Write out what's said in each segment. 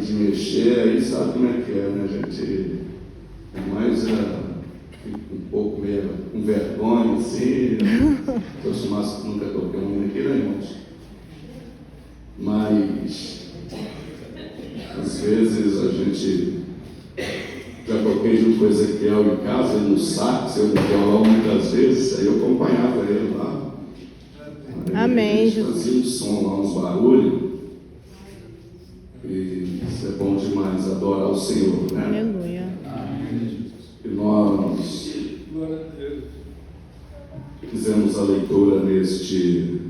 de mexer, aí sabe como é que é, né? A gente é mais fica um pouco meio com vergonha, assim. Se eu somasse que nunca toquei um hino aqui, né, irmãos? Mas às vezes a gente já toquei junto com o Ezequiel em casa, no sax, eu no violão muitas vezes, aí eu acompanhava ele lá. Amém. Fazia um som lá, uns barulhos. E isso é bom demais, adorar o Senhor, né? Aleluia. E nós fizemos a leitura neste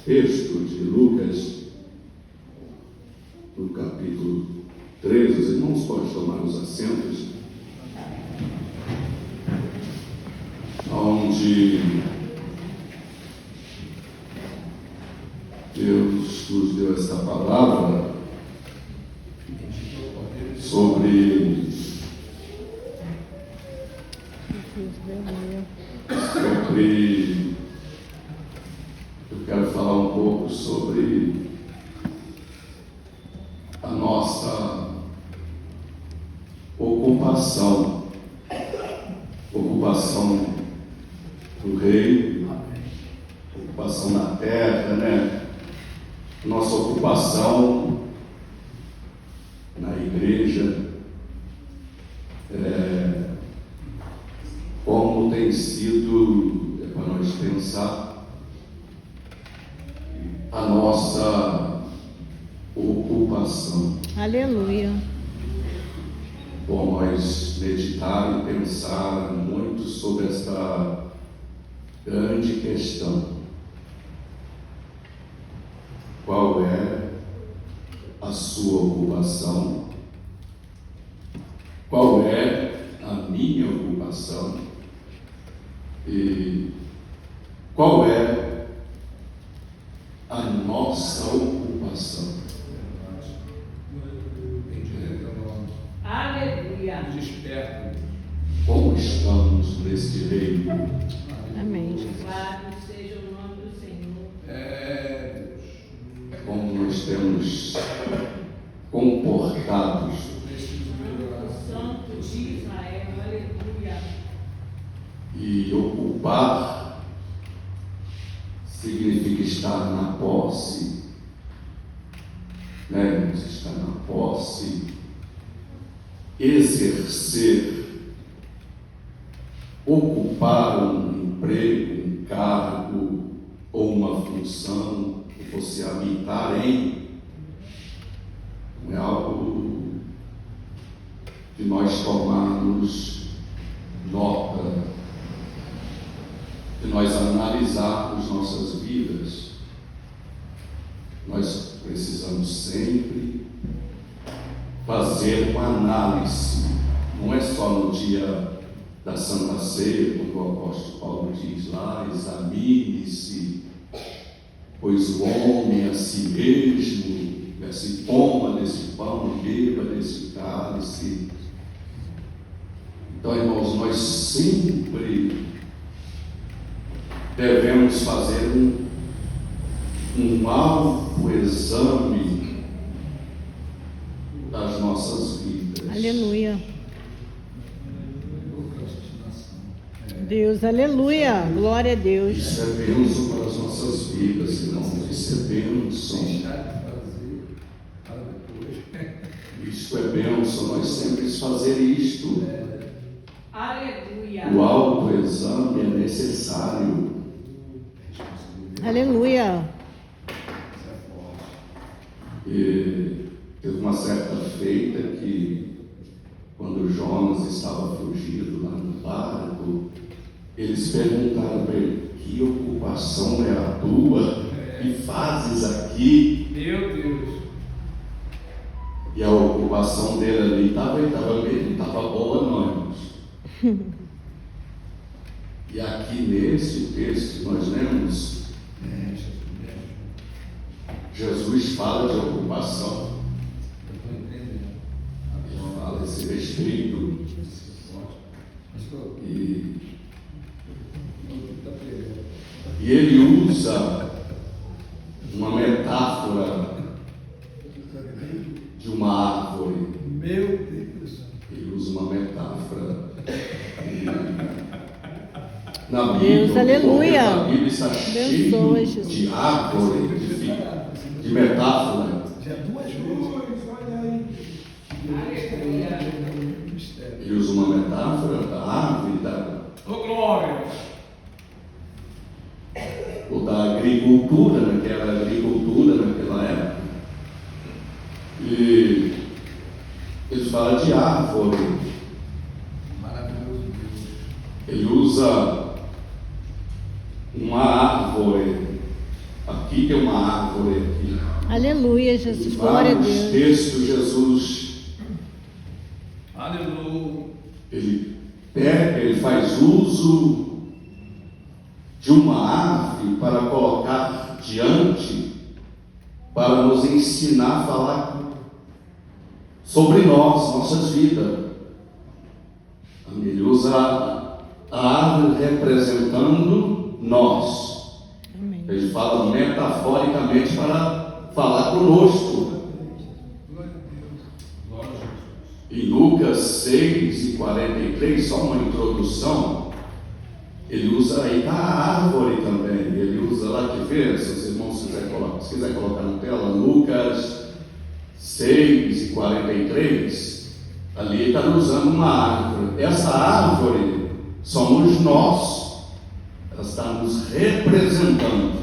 texto de Lucas, no capítulo 13. Os irmãos podem tomar os assentos, onde Deus nos deu esta palavra sobre eu quero falar um pouco sobre a nossa ocupação do rei, ocupação na terra, né? Nossa ocupação na igreja, como tem sido, para nós pensar, a nossa ocupação. Aleluia. Bom, nós meditar e pensar muito sobre esta grande questão. Qual é a sua ocupação? Qual é a minha ocupação? E qual é a nossa ocupação? Aleluia. Desperta. Como estamos neste reino? Amém. Louvado seja o nome do Senhor. Como nós temos comportados. Santo de Israel. Aleluia. E ocupar significa estar na posse, né? Estar na posse, exercer, ocupar um emprego, um cargo ou uma função que fosse habitar em, não é algo de nós tomarmos nota, de nós analisarmos nossas vidas. Nós precisamos sempre fazer uma análise, não é só no dia da Santa Ceia, quando o apóstolo Paulo diz lá: examine-se, pois o homem a si mesmo, se coma desse pão e beba desse cálice. Então, irmãos, nós sempre devemos fazer um autoexame das nossas vidas. Aleluia. Deus, aleluia. Glória a Deus. Isso é bênção para as nossas vidas, irmãos. Isso é bênção. Isso é bênção. Nós sempre fazer isto. Aleluia. O autoexame é necessário. Aleluia. E teve uma certa feita que, quando Jonas estava fugido lá no barco, eles perguntaram para ele: que ocupação é a tua? Que fazes aqui? Meu Deus. E a ocupação dele ali estava boa, não, irmãos. E aqui nesse texto que nós lemos, Jesus fala de ocupação. Ele fala esse respeito. E ele usa uma metáfora de uma na Deus, Bíblia, aleluia. a Bíblia está cheia Abençoa, Jesus. de árvore, de metáfora. Ele usa uma metáfora da árvore, ou da agricultura, naquela época. E ele fala de árvore. Maravilhoso. Ele usa uma árvore. Aqui tem uma árvore aqui. Aleluia, Jesus. Glória a Vários Deus. textos, Jesus, Aleluia. ele pega, ele faz uso de uma árvore para colocar diante, para nos ensinar a falar sobre nós, nossas vidas. Ele usa a árvore representando nós. Amém. Ele fala metaforicamente para falar conosco. Em Lucas 6:43, só uma introdução, ele usa aí a árvore também. Ele usa lá, que ver, se os irmãos se quiser colocar na tela, Lucas 6:43, ali ele está usando uma árvore. Essa árvore somos nós, ela está nos representando.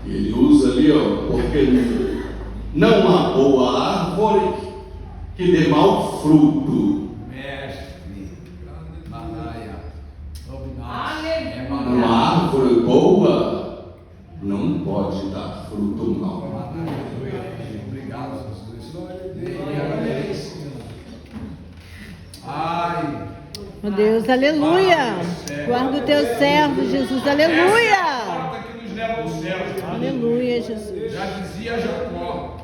E ele usa ali, porque não há boa árvore que dê mau fruto. Mestre, Manaia, Uma árvore boa não pode dar fruto mau. Obrigado, Jesus. Ai, Meu Deus, aleluia. Guarda o teu servo, Jesus. Aleluia. porta que nos leva ao céu. Aleluia, Jesus. Já dizia Jacó,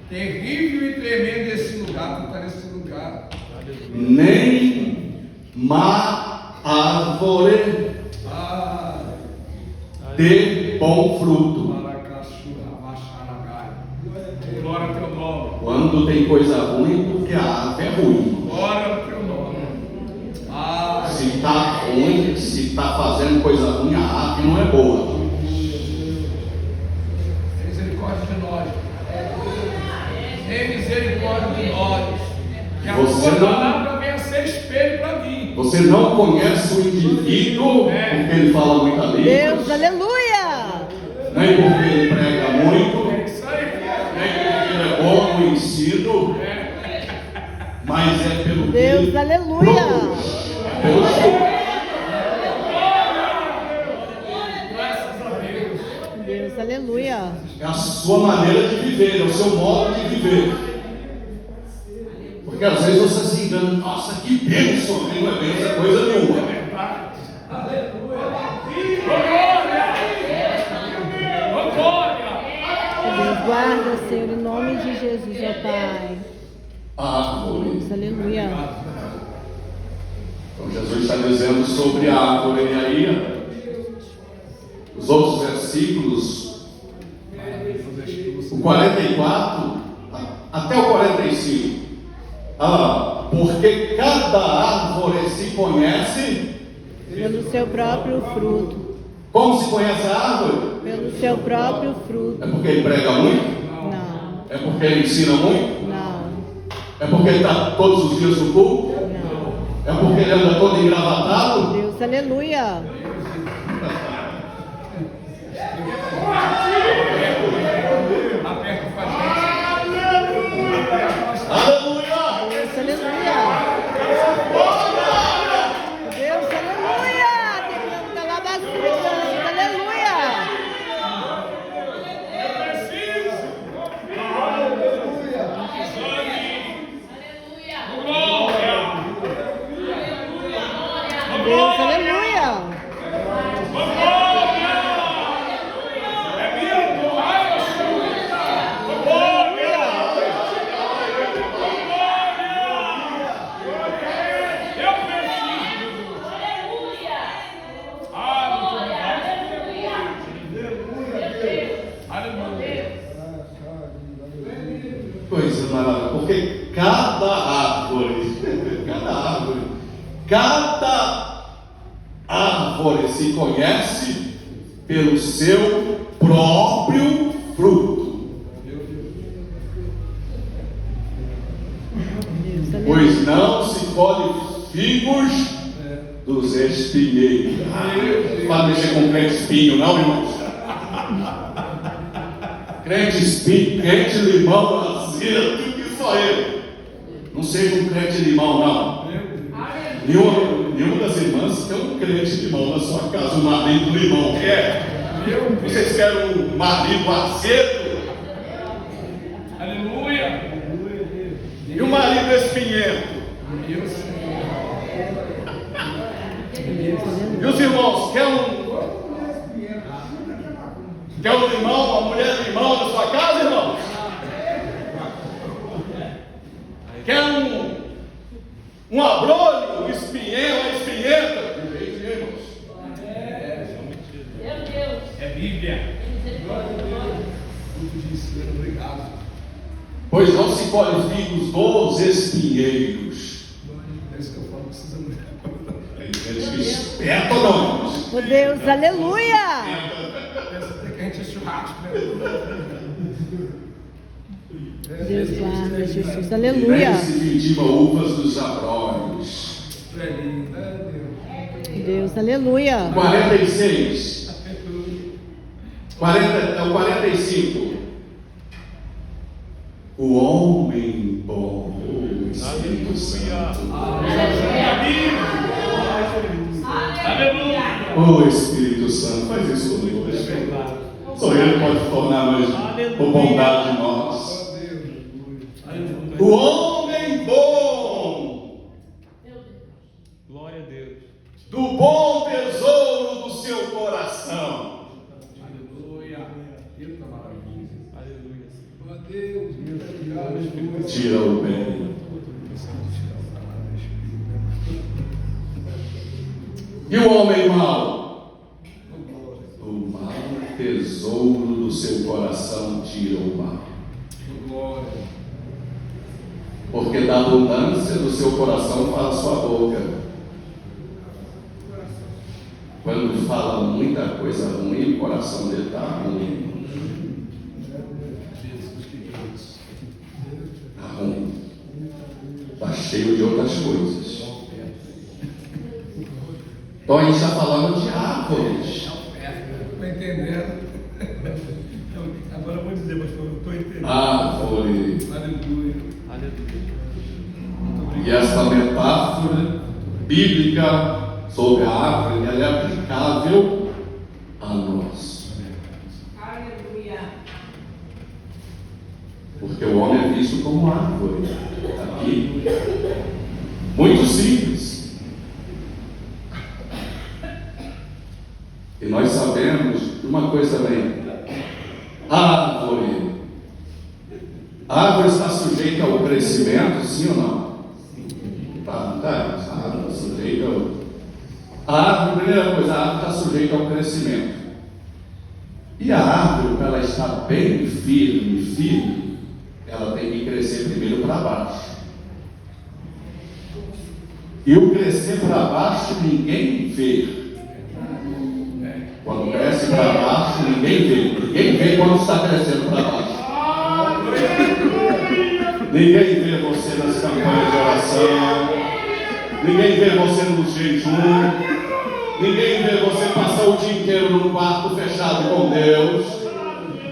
terrível e tremendo esse lugar, tu está nesse lugar. Nem má árvore Ai, dê bom fruto. glória ao teu nome. Quando tem coisa ruim, porque a árvore é ruim. Glória ao teu nome. Ai, Se está ruim, se está fazendo coisa ruim, a árvore não é boa. tem misericórdia de nós. Tem misericórdia de nós. Que a Você tua não- palavra venha ser espelho para mim. Você não conhece o indivíduo, porque ele fala muita língua, Deus, aleluia. nem porque ele prega muito, É isso aí. nem porque ele é bom no ensino, mas é pelo que Deus, ele aleluia. produz. É pelo seu. Graças a Deus. Deus, aleluia. É a sua maneira de viver, é o seu modo de viver. Porque às vezes você se engana, nossa, que bênção, não é bênção, coisa nenhuma. Deus, guarda, Senhor, em nome de Jesus, ó Pai. Árvore. Deus, aleluia. Então Jesus está dizendo sobre a árvore, e aí os outros versículos, o 44 até o 45. Porque cada árvore se conhece. Pelo seu próprio fruto. Como se conhece a árvore? Pelo seu próprio fruto. É porque ele prega muito? Não, É porque ele ensina muito? não, É porque ele está todos os dias no culto? não. É porque ele anda todo engravatado? Deus, aleluia. Aperta com a gente. Aleluia! Deus, aleluia. Deus, aleluia. Deus, calabacita. Aleluia. Deus, aleluia. Coisa maravilhosa, porque cada árvore árvore se conhece pelo seu próprio fruto. Pois não se colhe figos dos espinheiros. Para mexer com crente espinho, não, irmãos? Crente espinho, crente limão, azedo, que só eu. Não seja um crente limão, não. Nenhuma das irmãs tem um crente limão na sua casa, um marido limão. Quer? Vocês querem um marido azedo? Aleluia. E o marido espinhento? E os irmãos, quer um limão, uma mulher limão na sua casa, irmãos? Quer um abrolho, um espinhento, uma espinhenta? É Bíblia. Pois não se colhe figos dos espinheiros. É isso que eu falo, precisa mudar. Eles que espertam, não. Oh Deus, aleluia! Pensa até que a gente é churrasco, né? Deus guarda, Jesus, Nem aleluia! se cultiva uvas dos abrolhos. Deus, aleluia! 46. 45. O homem bom, o Espírito Santo. O Espírito Santo faz isso conosco. Só Ele pode tornar por bondade de nós. O homem bom, Glória a Deus. do bom tesouro do seu coração. Aleluia. Eita maravilha. Aleluia. Ó Deus, muito obrigado. Tira o bem. E o homem mau? Do mau tesouro do seu coração tira o mal. Glória. Porque da abundância do seu coração fala a sua boca. Quando fala muita coisa ruim, o coração dele está ruim. Está ruim. Está cheio de outras coisas. Então a gente está falando de árvores. Está entendendo? Agora eu vou dizer, mas eu estou entendendo. Árvore. Aleluia. E essa metáfora bíblica sobre a árvore, ela é aplicável a nós. Aleluia. Porque o homem é visto como árvore. Aqui. Muito simples. E nós sabemos de uma coisa bem. A árvore está sujeita ao crescimento, sim ou não? Tá. A árvore está sujeita ao... A árvore, primeira coisa, a árvore está sujeita ao crescimento. E a árvore, para ela estar bem firme, ela tem que crescer primeiro para baixo. E o crescer para baixo ninguém vê. Quando cresce para baixo, ninguém vê. Ninguém vê quando está crescendo para baixo. Ninguém vê você nas campanhas de oração. Ninguém vê você no jejum. Ninguém vê você passar o dia inteiro num quarto fechado com Deus.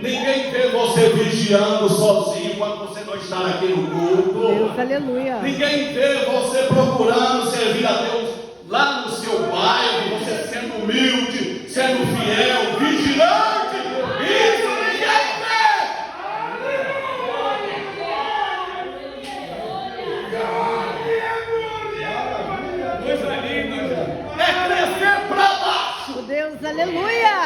Ninguém vê você vigiando sozinho quando você não está aqui no culto. Deus, aleluia! Ninguém vê você procurando servir a Deus lá no seu bairro, você sendo humilde, sendo fiel, vigilante. Isso ninguém vê. Coisa linda. É crescer para baixo. Oh Deus, aleluia!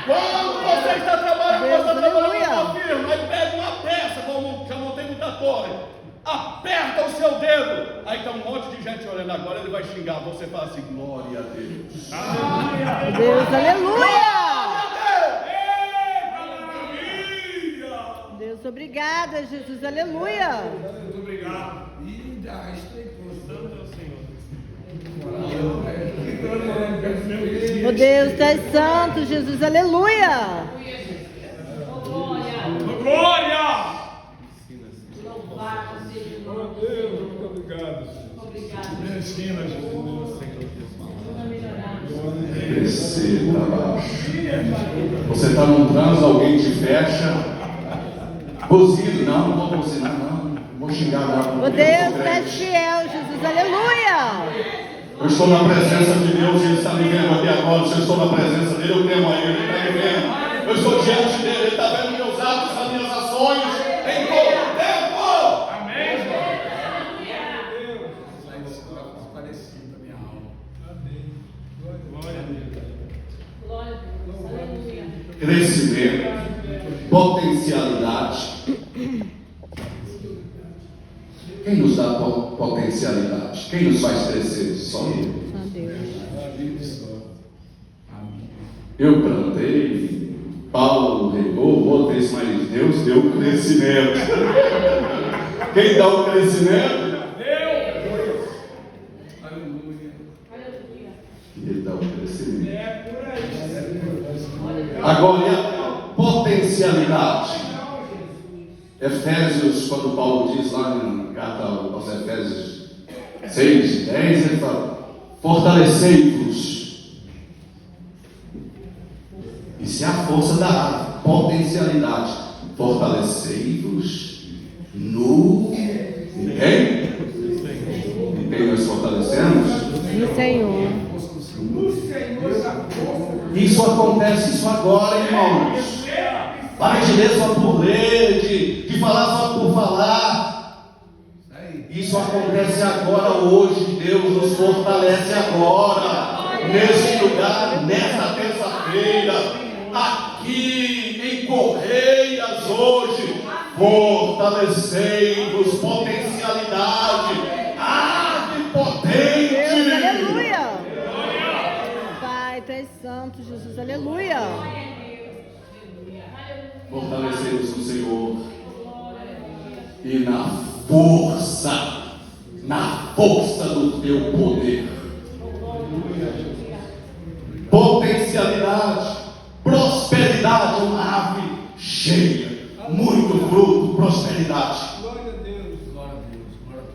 Quando você está trabalhando, Deus, você está trabalhando aleluia. com a firma, aí pega uma peça, como já montei muita torre, aperta o seu dedo, aí está um monte de gente olhando agora, ele vai xingar, você fala assim, glória a Deus. Deus, aleluia! Deus, obrigada, Jesus, aleluia! Muito obrigado. E da estreiteza. Santo é o Senhor. Oh Deus, tu és santo, Jesus, aleluia. Glória! Louvado seja o nome do Deus, Senhor. muito obrigado. Obrigado. Me ensina, Jesus. Receba abaixo. Você está num trânsito, alguém te fecha. Buzina, não vou buzinar, não vou xingar, não. Oh Deus, tu és fiel, Jesus, aleluia. Eu estou na presença de Deus e Ele está me vendo aqui agora. Se eu estou na presença dEle, eu temo a Ele, Ele está me vendo. Eu estou diante dEle, Ele está vendo meus atos, as minhas ações, em todo o tempo. Amém. Glória a Deus. Glória a Deus. Aleluia. Crescimento, potencialidade. Quem nos dá potencialidade? Quem nos faz crescer? Só Ele. Oh Deus. Eu plantei, Paulo regou, outros, mas Deus deu o crescimento. Quem dá o crescimento? Deus. Aleluia. Aleluia. Ele dá o crescimento. É por aí. Agora, e a potencialidade? Efésios, quando Paulo diz lá na carta aos Efésios 6, 10, ele fala: fortalecei-vos. Isso é a força da potencialidade. Fortalecei-vos no. Ninguém? Ninguém nós fortalecemos? No Senhor. Isso acontece isso agora, irmãos. Para de ler só por ler, de falar só por falar. Isso acontece agora, hoje. Deus nos fortalece agora, nesse lugar, nessa terça-feira, aqui em Correias, hoje. Fortalecei-vos, potencialidade, arte potente. Deus, aleluia. Pai, tu és santo, Jesus, aleluia. Fortalecei-vos no Senhor e na força do teu poder. Potencialidade, prosperidade, uma árvore cheia, muito fruto, prosperidade. Glória a Deus. Glória a Deus. Glória a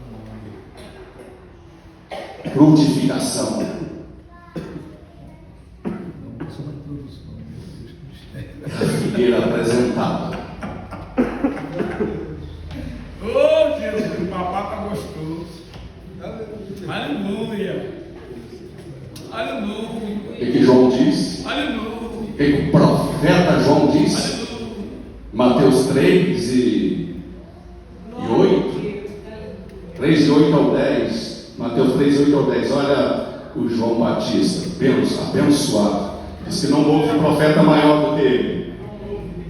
teu nome. Frutificação. A figueira apresentada. Oh, Jesus, o papá está gostoso. Aleluia. Aleluia. O que João diz? Aleluia. O que o profeta João diz? Aleluia. Mateus 3 e 8. 3 de 8 ao 10. Mateus 3, 8 ao 10. Olha o João Batista, abençoado. Diz que não houve profeta maior do que ele.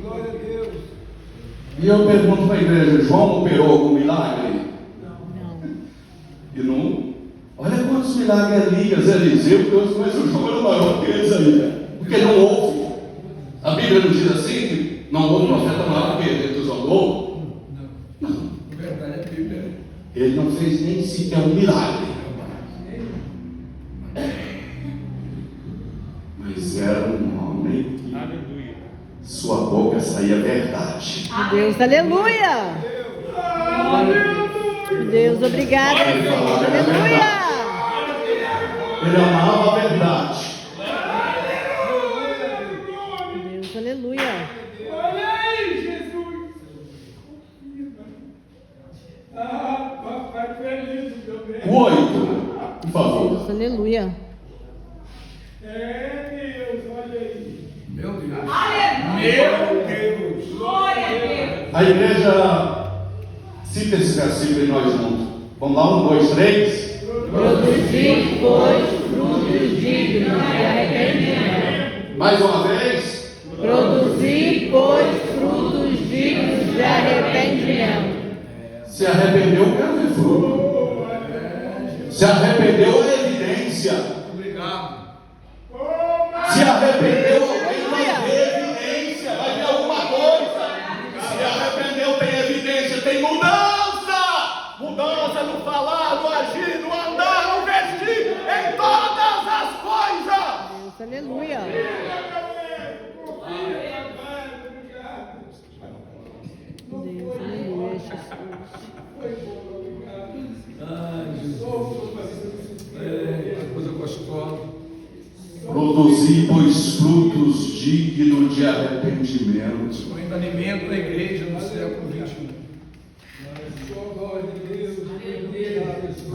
Glória a Deus. E eu pergunto para a igreja: João operou algum milagre? E não. Olha quantos milagres Elias, Eliseu, Deus, mas o João era maior que eles ainda. Porque não houve. A Bíblia não diz assim que não houve profeta maior do que ele. Deus andou? Não. Na verdade, a Bíblia. Ele não fez nem sequer um milagre. Mas era um homem que Aleluia. sua boca saía verdade. Deus, aleluia. Deus, obrigado, Senhor, aleluia. Ele amava a verdade. Deus, aleluia. Olha aí, Jesus. Ah, papai feliz, meu bem. O 8, por favor. Deus, aleluia. É, Deus, olha aí. Meu Deus. Meu Deus. Glória a Deus. A igreja cita esse versículo e nós juntos. Vamos lá, 1, 2, 3. Produzir, pois, frutos dignos de arrependimento. Mais uma vez. Produzir, pois, frutos dignos de arrependimento. Se arrependeu, quero ver fruto. Se arrependeu, é evidência. Obrigado. Se arrependeu, alguém vai ver evidência, vai ver alguma coisa. Se arrependeu, tem evidência, tem mudança. Mudança no falar, no agir, no andar, no vestir. aleluia. Deus, aleluia, Jesus. Ai, Jesus. Que coisa gostosa. Produzir, pois, frutos dignos de arrependimento. Ainda alimento a igreja no século XXI.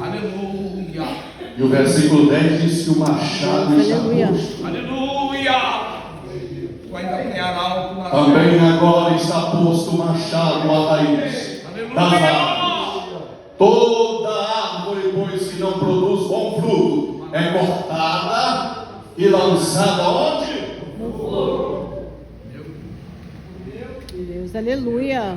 Aleluia. E o versículo 10 diz que o machado está Aleluia. posto. Aleluia. Tu ainda apanhar algo na Também agora está posto o machado à raiz das árvores. Toda árvore, pois, que não produz bom fruto, é cortada e lançada onde? Deus, aleluia.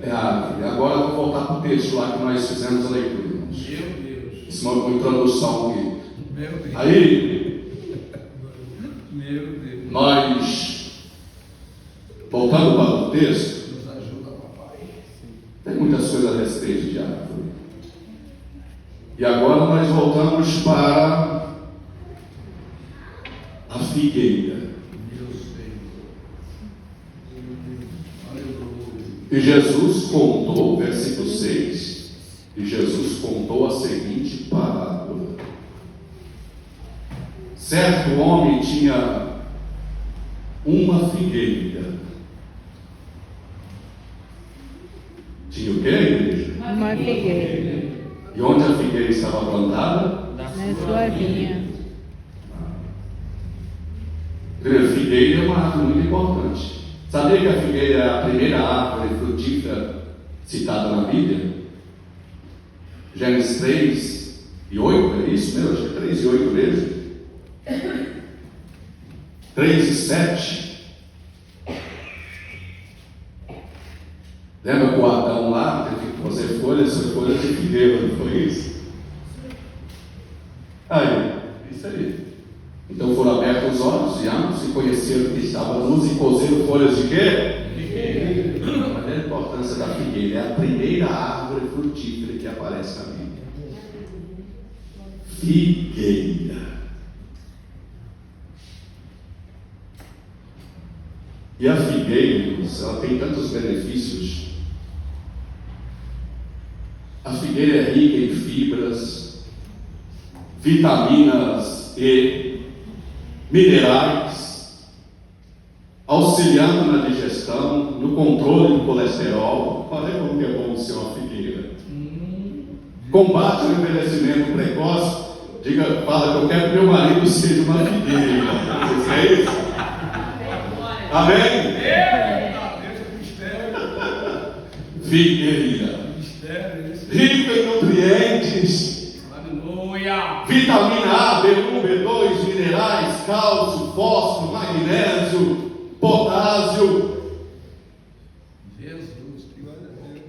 É árvore. Agora eu vou voltar para o texto lá que nós fizemos a leitura. Meu Deus. Isso é uma introdução aqui. Meu Deus. Aí, Meu Deus. nós, voltando para o texto, Nos ajuda, papai. tem muitas coisas a respeito de árvore. E agora nós voltamos para a figueira. Meu Senhor. Aleluia. E Jesus contou, versículo 6, e Jesus contou a seguinte parábola. Certo homem tinha uma figueira. Tinha o quê, igreja? Uma figueira E onde a figueira estava plantada? na sua vinha. A figueira é uma árvore muito importante. Sabia que a figueira é a primeira árvore frutífera citada na Bíblia? Gênesis 3 e 8, é isso mesmo? Acho que é 3 e 8 mesmo. 3 e 7. Lembra que o Adão lá teve que fazer folhas de figueira, não foi isso? Aí, isso aí. Então foram abertos os olhos e ambos se conheceram que estavam nus e cozeram folhas de quê? Figueira. Olha a importância da figueira. É a primeira árvore frutífera que aparece na Bíblia. Figueira. E a figueira, irmãos, ela tem tantos benefícios. A figueira é rica em fibras, vitaminas e minerais, auxiliando na digestão, no controle do colesterol. Olha como que é bom ser uma figueira. Combate o envelhecimento precoce. Fala que eu quero que meu marido seja uma figueira. Você é isso? Amém? Figueira. Rica em nutrientes. Aleluia. Vitamina A, B1, B2, minerais, cálcio, fósforo, magnésio, potássio. Jesus, que glória a Deus.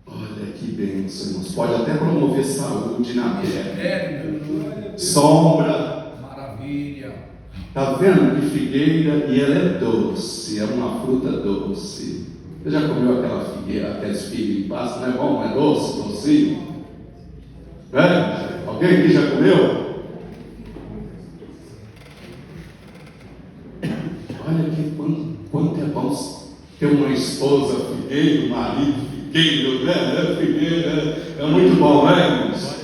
Olha que bênção, irmãos. Pode até promover saúde na terra. É, Sombra. maravilha. Está vendo que figueira? E ela é doce, é uma fruta doce. Você já comeu aquela figueira, aqueles figos em pasta? Não é bom? Não é doce, docinho? É? Alguém aqui já comeu? Olha que quanto é bom ter uma esposa figueira, um marido figueiro, né? Figueira é muito bom, né, irmãos?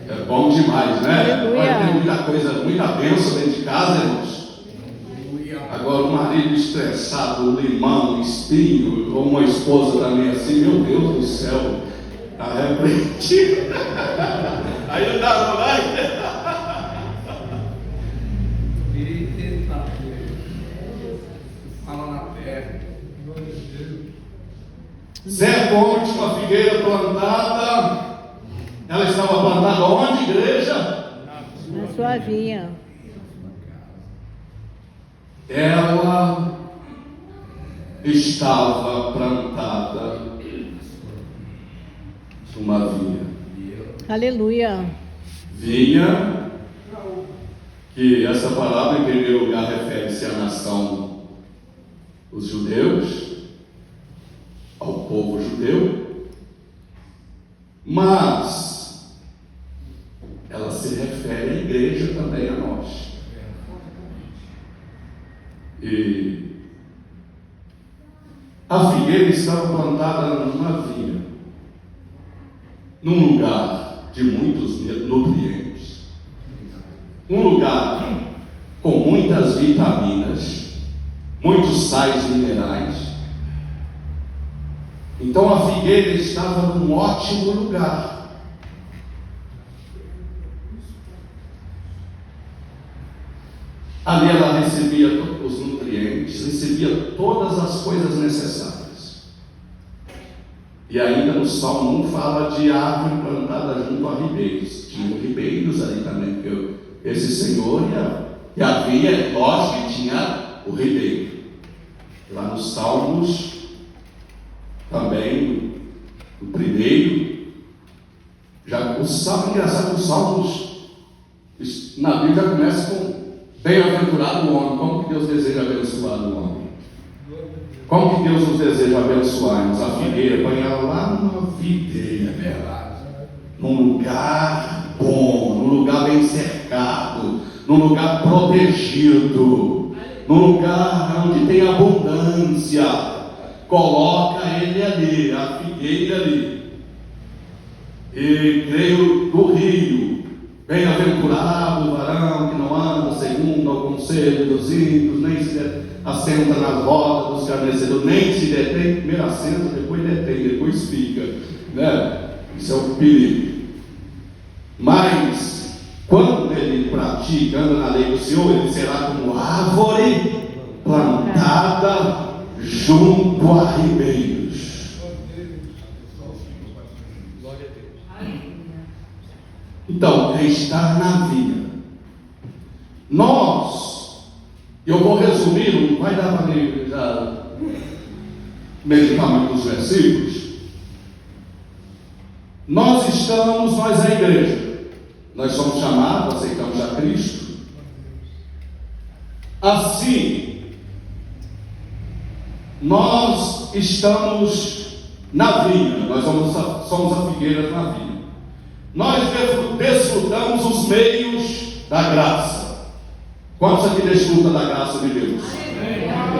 É bom demais, né? Aleluia. Olha, tem muita coisa, muita bênção dentro de casa, irmãos. Agora, um marido estressado, limão, espinho, ou uma esposa também assim, meu Deus do céu, está repreendido. Aí não dá, não vai? Eita, fala na terra. Certo homem tinha uma figueira plantada. Ela estava plantada onde, igreja? Na sua vinha. Ela estava plantada numa vinha. Aleluia. Vinha, que essa palavra em primeiro lugar refere-se à nação, os judeus, ao povo judeu, mas E a figueira estava plantada numa vinha, num lugar de muitos nutrientes, um lugar com muitas vitaminas, muitos sais minerais. Então a figueira estava num ótimo lugar. Ali ela recebia os nutrientes, recebia todas as coisas necessárias. E ainda no Salmo 1 fala de árvore plantada junto a ribeiros. Tinham ribeiros ali também, porque esse Senhor e havia, lógico que tinha o ribeiro. Lá nos Salmos, também, o primeiro, já o Salmo, engraçado, os Salmos, na Bíblia já começa com bem-aventurado o homem. Como que Deus deseja abençoar o homem? Como que Deus nos deseja abençoar? A figueira, põe ela lá numa videira, num lugar bom, num lugar bem cercado, num lugar protegido, num lugar onde tem abundância. Coloca ele ali, a figueira ali. E creio do rio, bem-aventurado o varão que não anda segundo o conselho dos ímpios, nem se assenta nas rodas dos escarnecedores, nem se detém, primeiro assenta, depois detém, depois fica, né? Isso é o perigo. Mas quando ele pratica, anda na lei do Senhor, ele será como árvore plantada junto a ribeiros. Então, é estar na vida. Eu vou resumir, não vai dar para mim já meditar muito os versículos. Nós é a igreja. Nós somos chamados, aceitamos a Cristo. Assim, nós estamos na vinha, nós somos a figueira na vinha. Nós desfrutamos os meios da graça. Quantos aqui desfrutam da graça de Deus?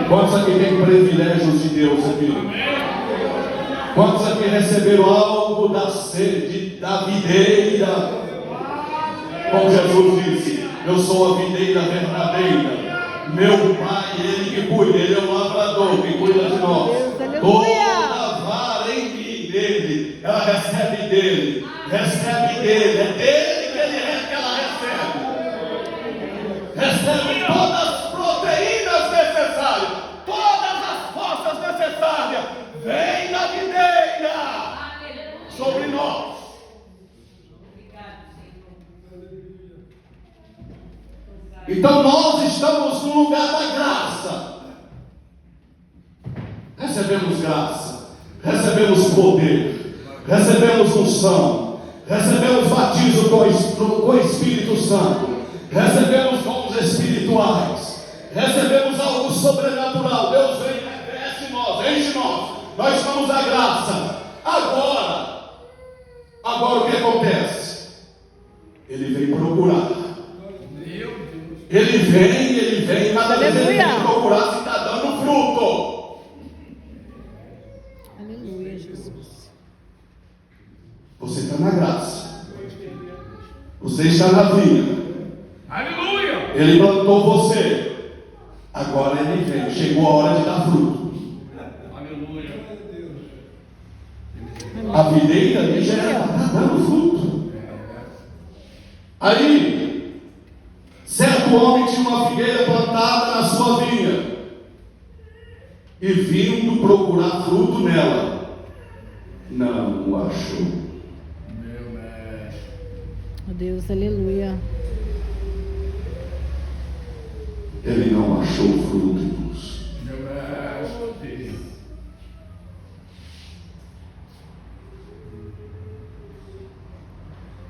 Quantos aqui têm privilégios de Deus aqui? Quantos aqui receberam algo da sede, da videira? Como Jesus disse, eu sou a videira verdadeira. Meu Pai, Ele que cuida, Ele é o lavrador que cuida de nós. Toda vara em mim, dele, ela recebe dele, é dele que ela recebe. Recebe todas as proteínas necessárias, todas as forças necessárias, vem da videira sobre nós. Então nós estamos no lugar da graça. Recebemos graça, recebemos poder, recebemos unção, recebemos batismo com o Espírito Santo, recebemos dons espirituais, recebemos algo sobrenatural. Deus vem, reveste nós, enche nós estamos na graça. Agora o que acontece? Ele vem procurar. Ele vem, cada vez ele vem procurar se está dando fruto. Aleluia, Jesus. Você está na graça. Você está na vinha. Aleluia! Ele plantou você. Agora ele vem. Chegou a hora de dar fruto. Aleluia! A videira ali já está dando fruto. Aí, certo homem tinha uma figueira plantada na sua vinha, e vindo procurar fruto nela, não achou. Meu mestre. Oh Deus, aleluia. Ele não achou fruto, irmãos. Meu mestre.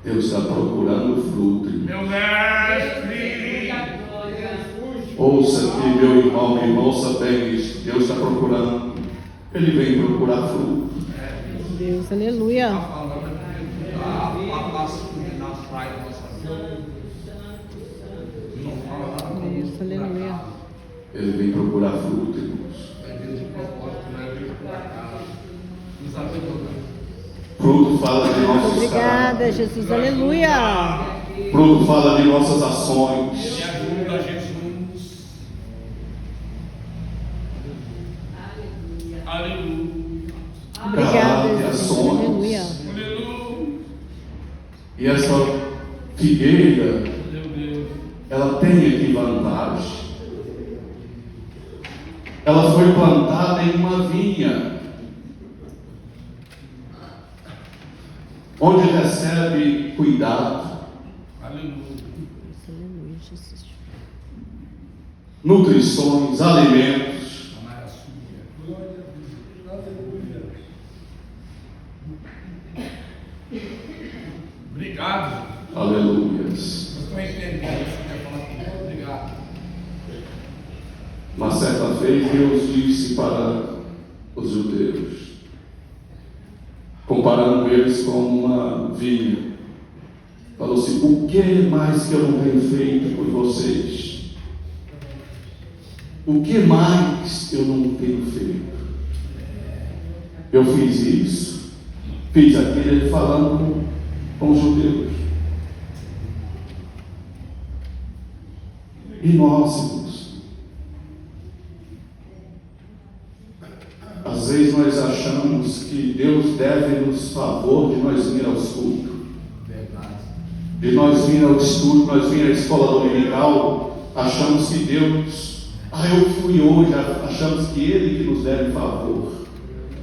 Deus está procurando fruto, irmãos. Meu mestre. Ouça aqui, meu irmão, minha irmã, ouça bem isso. Deus está procurando. Ele vem procurar fruto. Deus, aleluia. Deus, aleluia. Ele vem procurar fruto, irmãos. Vai vir de propósito, não é vir para cá. Nos abandonar. Fruto fala de nossos Obrigada, caráteres. Jesus. Aleluia. Fruto fala de nossas ações. Me ajuda, Jesus. Aleluia. Obrigada, Caráter, Jesus. ações. Aleluia. Aleluia. E essa figueira, Meu Deus. ela tem aqui vantagem. Ela foi plantada em uma vinha, onde recebe cuidado, Aleluia. Aleluia, Jesus. nutrições, alimentos. Amar a sua. Obrigado. Aleluias. Eu estou entendendo. Você quer falar comigo? Obrigado. Uma certa vez Deus disse para os judeus, comparando eles com uma vinha, falou assim: o que mais que eu não tenho feito por vocês? O que mais eu não tenho feito? Eu fiz isso, fiz aquilo. Ele falando com os judeus. E nós, irmãos, às vezes nós achamos que Deus deve nos favor de nós vir aos cultos, Verdade. de nós vir ao estudo, nós vir à escola dominical. Achamos que Deus, eu fui hoje, achamos que Ele que nos deve favor.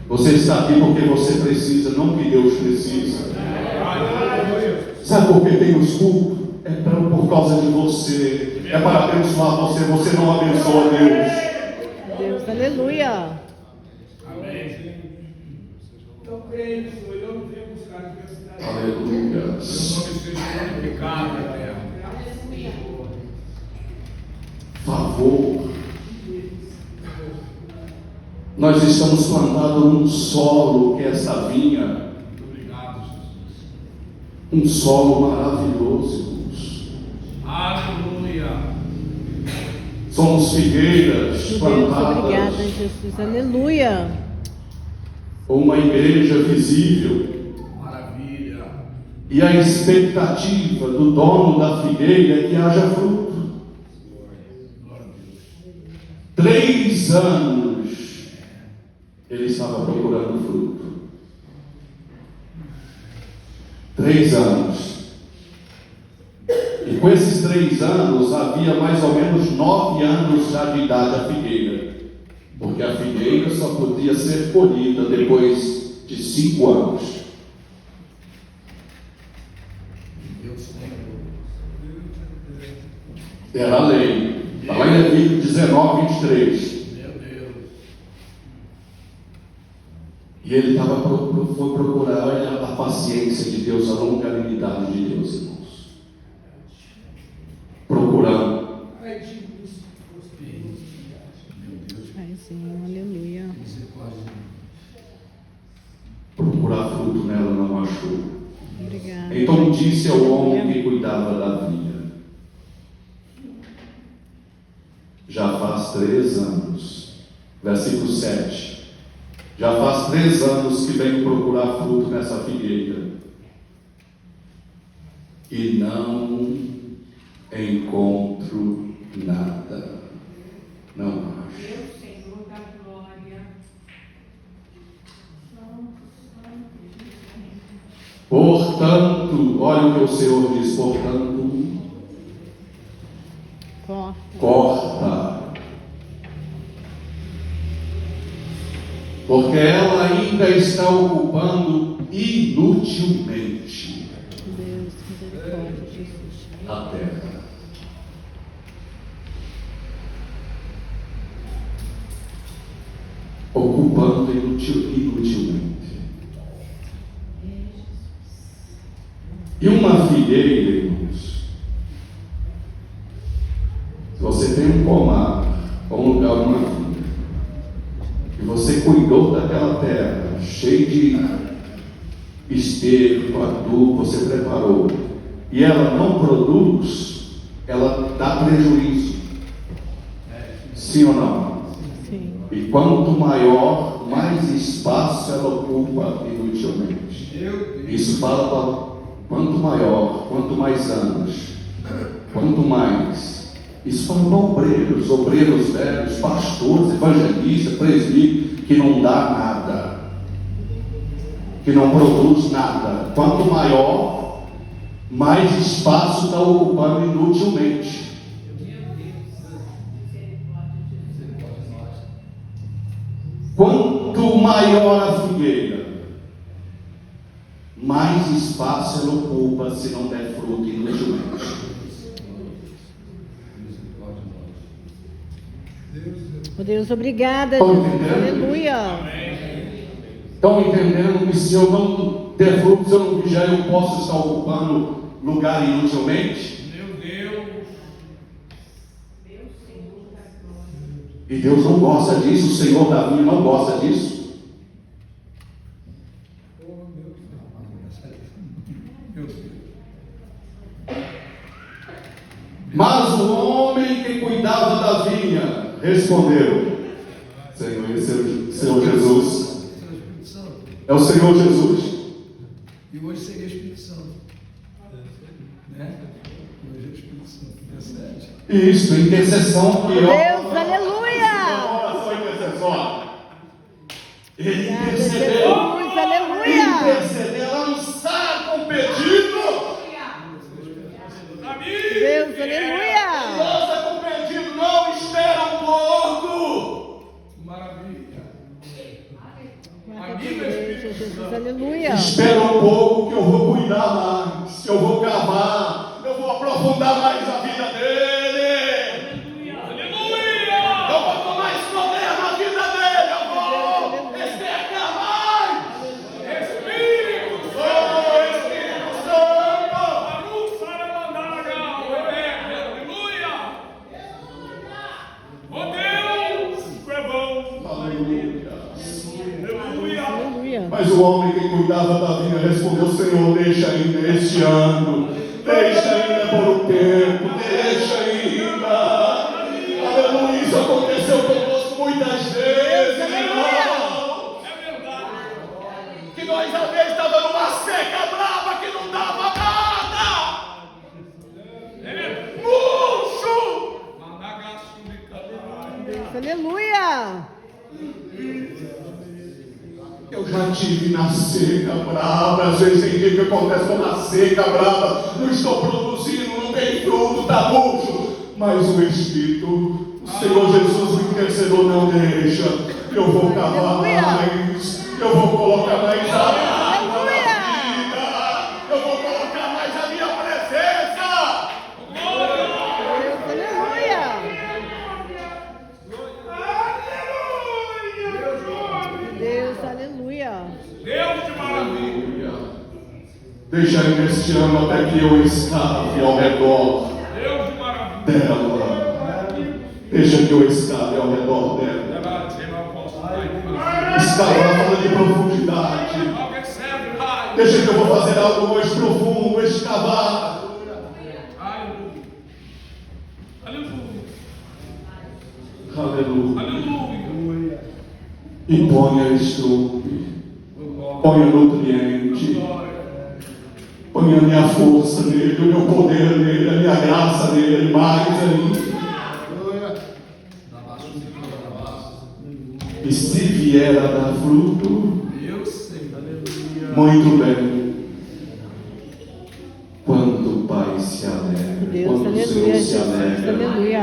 Você está aqui porque você precisa, não que Deus precisa. Sabe por que tem os cultos? É por causa de você, é para abençoar você. Você não abençoa Deus. Deus, aleluia. Amém. Então, creio, Senhor, eu não venho buscar diversidade. Aleluia. Seu nome seja glorificado na terra. Favor. Nós estamos plantados num solo que é essa vinha, Obrigado, Jesus. um solo maravilhoso, irmãos. Aleluia. Somos figueiras Deus, plantadas, obrigada, Jesus. Aleluia. uma igreja visível, Maravilha. e a expectativa do dono da figueira é que haja fruto. Glória a Deus. 3 anos ele estava procurando fruto. 3 anos. E com esses 3 anos havia mais ou menos 9 anos já de idade a figueira, porque a figueira só podia ser colhida depois de 5 anos. Deus tem. Era a lei. Está lá em Levítico 19, 23. Meu Deus. E ele foi procurar, olha a paciência de Deus, a longanimidade de Deus, irmãos. Procurando. Meu Deus. Paizinho, aleluia. Misericórdia. Procurar fruto nela não achou. Obrigada. Então disse ao homem que cuidava da vinha: já faz 3 anos, versículo 7, já faz 3 anos que venho procurar fruto nessa figueira e não encontro nada. Não acho. Meu Senhor da glória. Portanto, olha o que o Senhor diz: portanto, corta, porque ela ainda está ocupando inutilmente Deus, misericórdia, Jesus. a terra. Ocupando inutilmente. E uma figueira, irmãos, se você tem um pomar ou um lugar, uma vinha, e você cuidou daquela terra, cheio de esterco, adubo, você preparou, e ela não produz, ela dá prejuízo. Sim ou não? Sim. E quanto maior, mais espaço ela ocupa inutilmente. Isso fala para quanto maior, quanto mais anos, quanto mais. Isso fala para obreiros velhos, pastores, evangelistas, presbíteros, que não dá nada, que não produz nada. Quanto maior, mais espaço está ocupando inutilmente. Quanto maior a figueira, mais espaço ela ocupa se não der fruto inutilmente. Oh Deus, obrigada, Jesus. Aleluia. Estão entendendo que se eu não der fruto, se eu não vigiar, eu posso estar ocupando lugar inutilmente? Meu Deus. E Deus não gosta disso, o Senhor da vinha não gosta disso. Mas o homem que cuidava da vinha respondeu: Senhor, esse é o Senhor Jesus. É o Senhor Jesus. E hoje seria Espírito Santo. Né? Hoje é o Espírito Santo. Intercede. Isso, intercessão que Deus, aleluia. Oração intercessória. Ele Obrigada, intercedeu. Jesus, aleluia. Interceder, lançar com pedido. Deus, aleluia. Lança com pedido, não espera um pouco. Maravilha. Igreja, Jesus, aleluia. Espera um pouco que eu vou cuidar mais, que eu vou cavar, eu vou aprofundar mais a vida dele. Aleluia! Eu vou tomar esse poder na vida dele, eu vou estercar mais. Espírito Santo! Aleluia. Mas o homem que cuidava da vinha respondeu: Senhor, deixa ainda este ano, deixa ainda por um tempo, deixa ainda. Aleluia, isso aconteceu conosco muitas vezes, irmão. É verdade. Que nós às vezes estávamos numa seca brava que não dava nada. Murcho. Deus, aleluia. Eu já tive na seca brava. Às vezes tem dia que acontece, estou na seca brava, não estou produzindo, não tem fruto, está murcho. Mas o Espírito, o Senhor Jesus, o intercedor, não deixa. Eu vou cavar mais, eu vou colocar mais água na vida, eu vou colocar mais a minha presença. Deus, aleluia. Deus de maravilha. Deixa ainda este ano até que eu escave ao redor Deus de maravilha. dela. Deixa que eu escave ao redor dela. Escavar fala de profundidade. Deixa que eu vou fazer algo mais profundo, escavar. Aleluia. Aleluia. E ponha estrume, ponha nutriente, ponha a minha força nele, o meu poder nele, a minha graça nele, mais ainda. E se vier a dar fruto, muito bem. Quando o Pai se alegra, Deus, quando o aleluia, Senhor se Jesus, alegra, aleluia.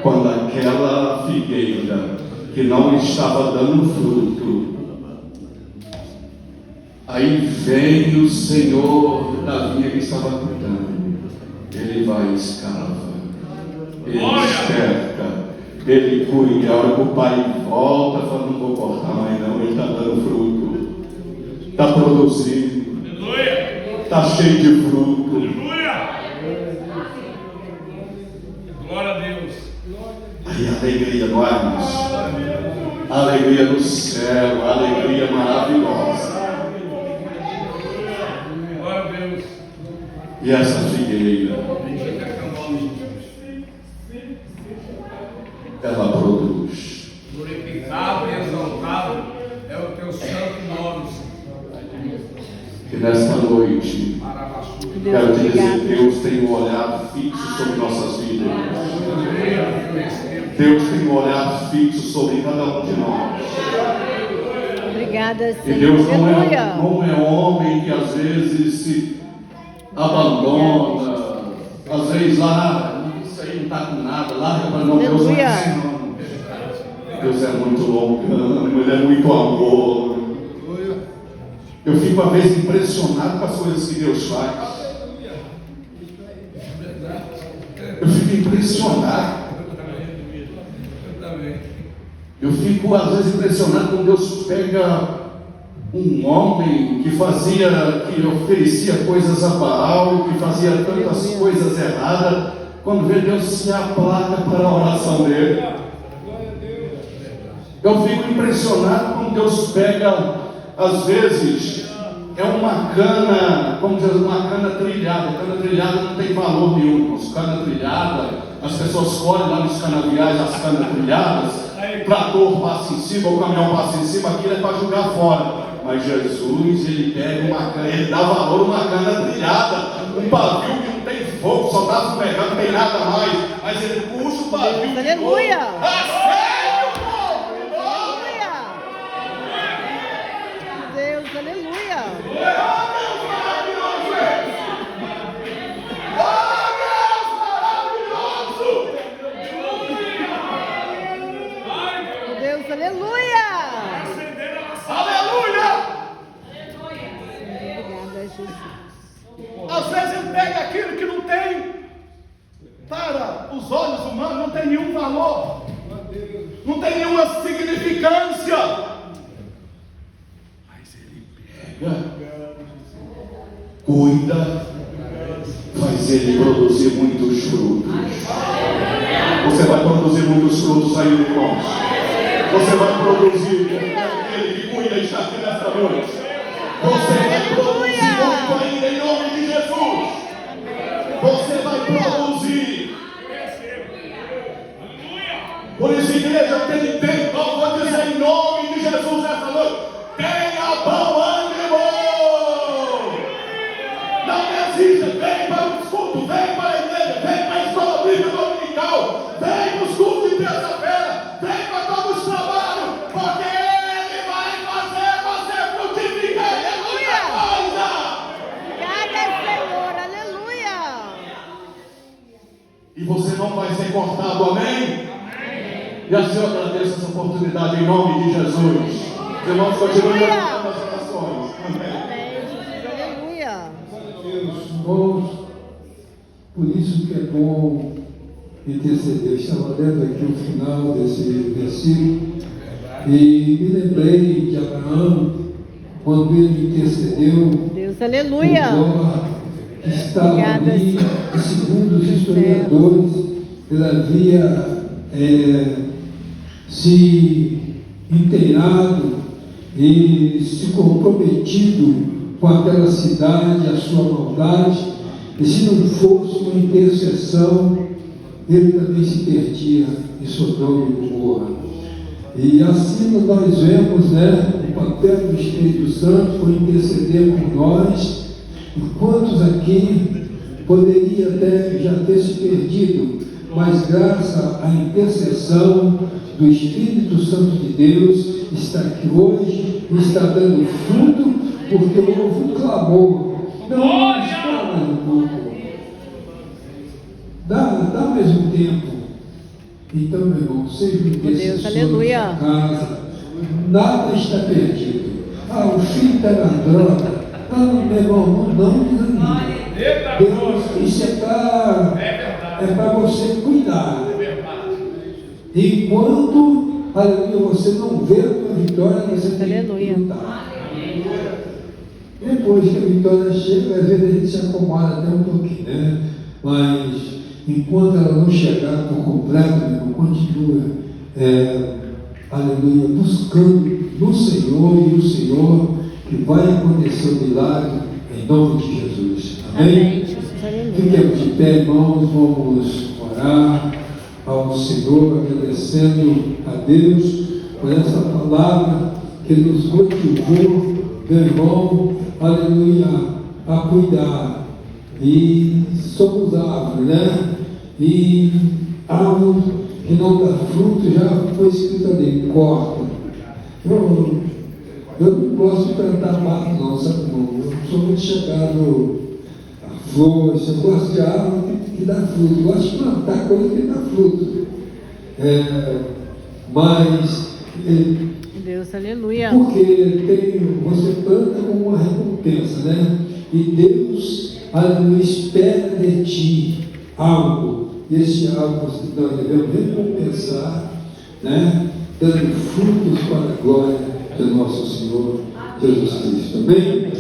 quando aquela figueira que não estava dando fruto, aí vem o Senhor da vinha que estava cuidando. Ele vai e escava, ele esperta, ele cuida. A hora que o pai volta, fala: não vou cortar mais não, ele está dando fruto, está produzindo, está cheio de fruto. Glória a Deus. Aí a alegria no ar, a alegria no céu, a alegria maravilhosa. Glória a Deus. E essa figueira, ela produz. glorificado e exaltado é o teu santo nome, Senhor. Que nesta noite, quero te dizer, Deus tem um olhar fixo sobre nossas vidas. Deus tem um olhar fixo sobre cada um de nós. Obrigada, E Senhor. Deus não Aleluia. é homem que às vezes se abandona, às vezes isso aí não está com nada, larga para não. Deus não é assim, não. Deus é muito longânimo, Ele é muito amor. Eu fico às vezes impressionado com as coisas que Deus faz. Eu fico impressionado. Eu fico às vezes impressionado quando Deus pega um homem que oferecia coisas a Baal, que fazia tantas coisas erradas, quando vê Deus se aplaca para a oração dele. Eu fico impressionado quando Deus pega, às vezes, uma cana, vamos dizer, uma cana trilhada. Cana trilhada não tem valor nenhum. Cana trilhada, as pessoas colhem lá nos canaviais as canas trilhadas, o trator passa em cima, o caminhão passa em cima, aquilo é para jogar fora. Mas Jesus, Ele pega uma cana, Ele dá valor a uma cana trilhada, um pavio que não tem fogo, só está fumegando, não tem nada mais, mas Ele puxa o pavio. Aleluia! Deus, aleluia! Deus, aleluia! Aleluia! Obrigada, Jesus. Às vezes ele pega aquilo que não tem, para os olhos humanos, não tem nenhum valor, não tem nenhuma significância, mas ele pega, cuida, faz ele produzir muitos frutos. Você vai produzir muitos frutos aí, irmãos. Você vai produzir, ele que cuida está aqui nesta noite. Você vai produzir muito ainda em nome de Jesus. Você vai produzir. Por isso, igreja, tem tempo. Eu vou dizer em nome de Jesus esta noite: tenha bom ânimo. Não desista. Vem para o culto, vem para a igreja, vem para a escola bíblica dominical, vem para os cultos de terça-feira, vem para todos os trabalhos, porque Ele vai fazer você frutificar. Obrigada, Senhor, aleluia! E você não vai ser cortado, amém? E assim eu agradeço essa oportunidade em nome de Jesus. Os irmãos continuem levantando as orações. Amém. Aleluia! Irmãos, por isso que é bom interceder. Estava lendo aqui o final desse versículo e me lembrei de Abraão, quando ele intercedeu. Deus, aleluia! Que estava ali, e segundo os historiadores, ele havia se inteirado e se comprometido com aquela cidade, a sua maldade, e se não fosse uma intercessão, ele também se perdia em Sodoma e Gomorra. E assim nós vemos, o papel do Espírito Santo por interceder por nós. E quantos aqui poderia até já ter se perdido, mas graças à intercessão do Espírito Santo de Deus, está aqui hoje e está dando fruto, porque houve um clamor. Não está mais um pouco. Dá mais um tempo. Então, meu irmão, seja um intercessor da casa. Nada está perdido. O filho está na droga. Meu irmão, não desanime. Deus, isso é para você cuidar. Enquanto, aleluia, você não vê a tua vitória, você tem que lutar. Depois que a vitória chega, às vezes a gente se acomoda até um pouquinho, né? Mas enquanto ela não chegar por completo, meu irmão, continua, aleluia, buscando no Senhor, e o Senhor que vai acontecer o milagre em nome de Jesus. Amém? Fiquemos de pé, irmãos, vamos orar ao Senhor, agradecendo a Deus por essa palavra que nos motivou, meu irmão, aleluia, a cuidar. E somos árvores, né? E árvore que não dá fruto, já foi escrito ali, corta. Eu não gosto de plantar mato, não, sabe? Eu sou muito chegado a flores, eu gosto de árvore que dá fruto, eu gosto de plantar coisa que dá fruto. Mas Deus, aleluia. porque você planta como uma recompensa, né? E Deus, aleluia, espera de ti algo. E esse algo nós devemos recompensar, né? Dando frutos para a glória do nosso Senhor Jesus Cristo. Amém?